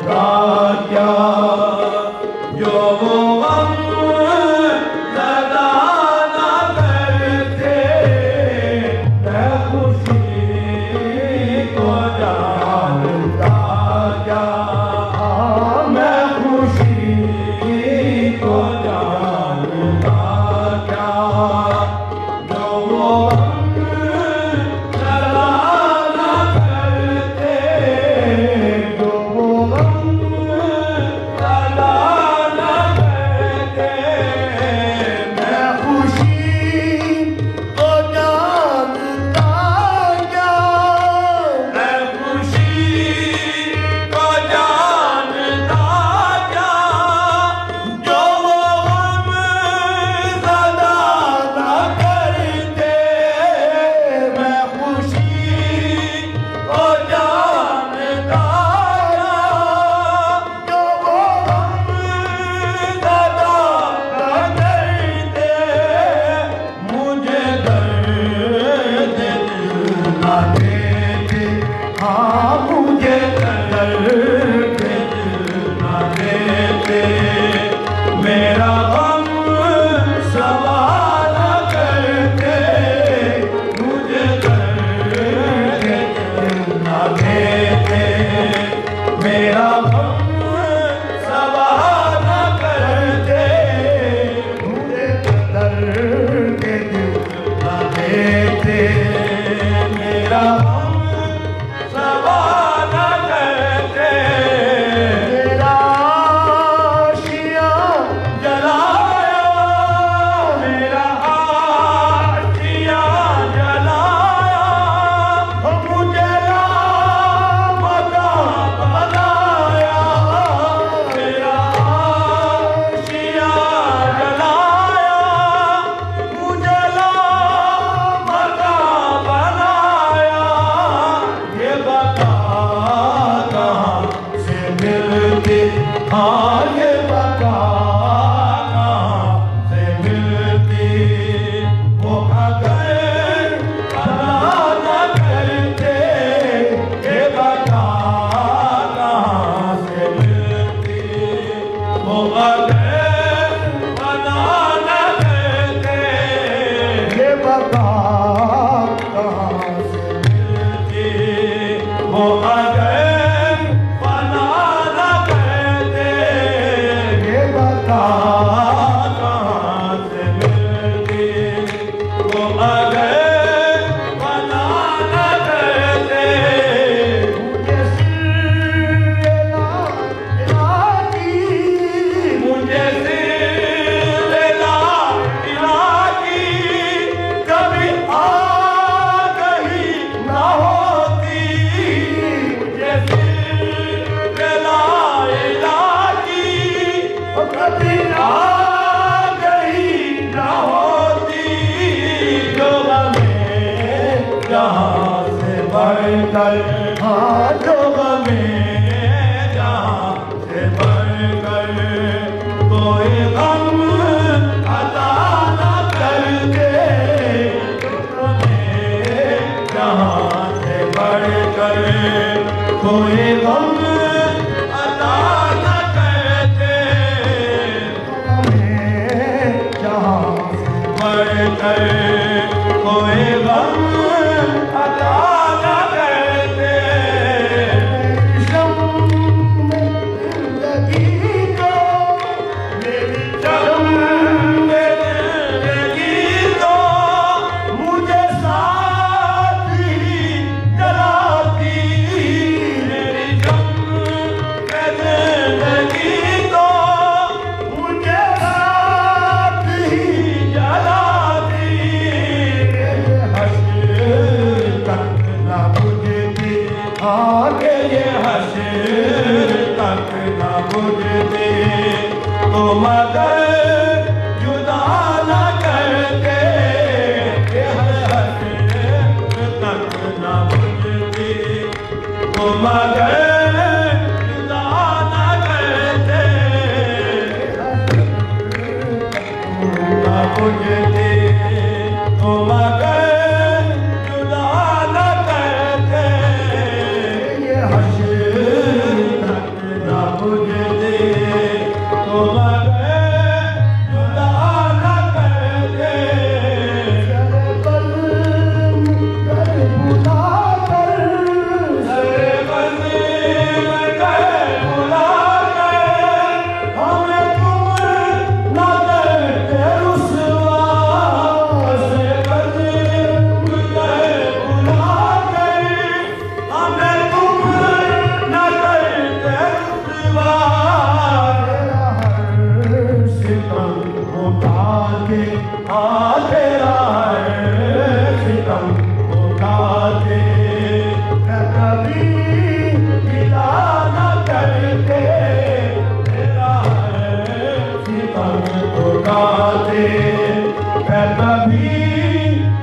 क्या जो वो गम ज़दा ना करते, मैं खुशी को जानता क्या, मैं खुशी को जानता क्या, जो वो बुझते तो मगर जुदा न करते सरे बज़्म कर बुला कर सरे बज़्म कर बुला कर हमें तुम न करते रुसवा सरे बज़्म कर बुला कर हमें तुम न करते रुसवा तेरा हर सितम उठा के कभी गिला न करते तेरा हर सितम उठा के कभी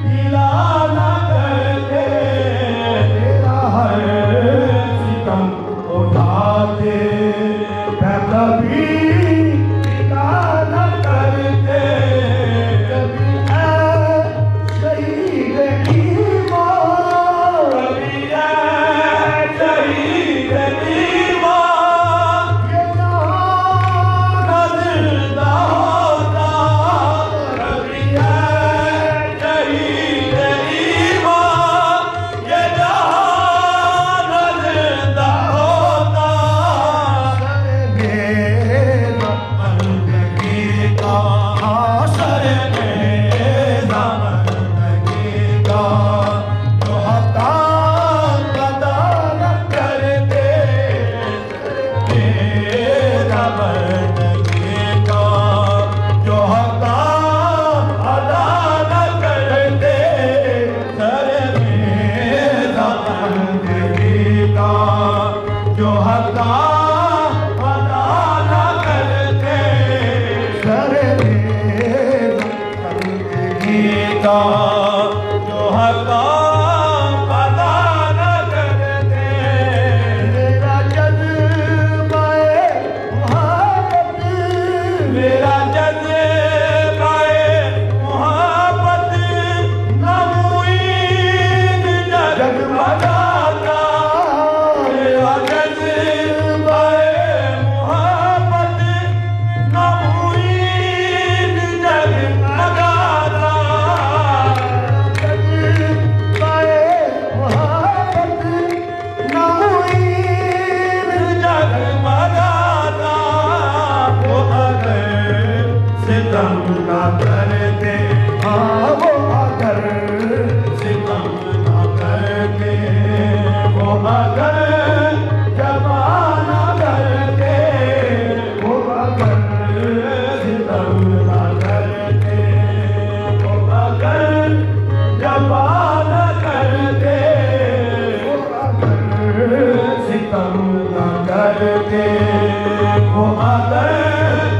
गिला न करते तेरा हर सितम उठा के कभी गिला न करते जो हक़ अदा न करते सरे गीता जो हक़ अदा न करते मेरा जज़्बा-ए मोहब्बत मेरा जज़्बा-ए मोहब्बत नमूईन जगमगाता मेरा जज़्बा-ए मोहब्बत नमूईन जगमगाता जज़्बा-ए मोहब्बत नमूईन जगमगाता वो अगर सितम न करते वो अगर सितम न करते वो अगर जमा न करते वो अगर सितम न करते वो अगर जमा न करते वो अगर सितम न करते वो अगर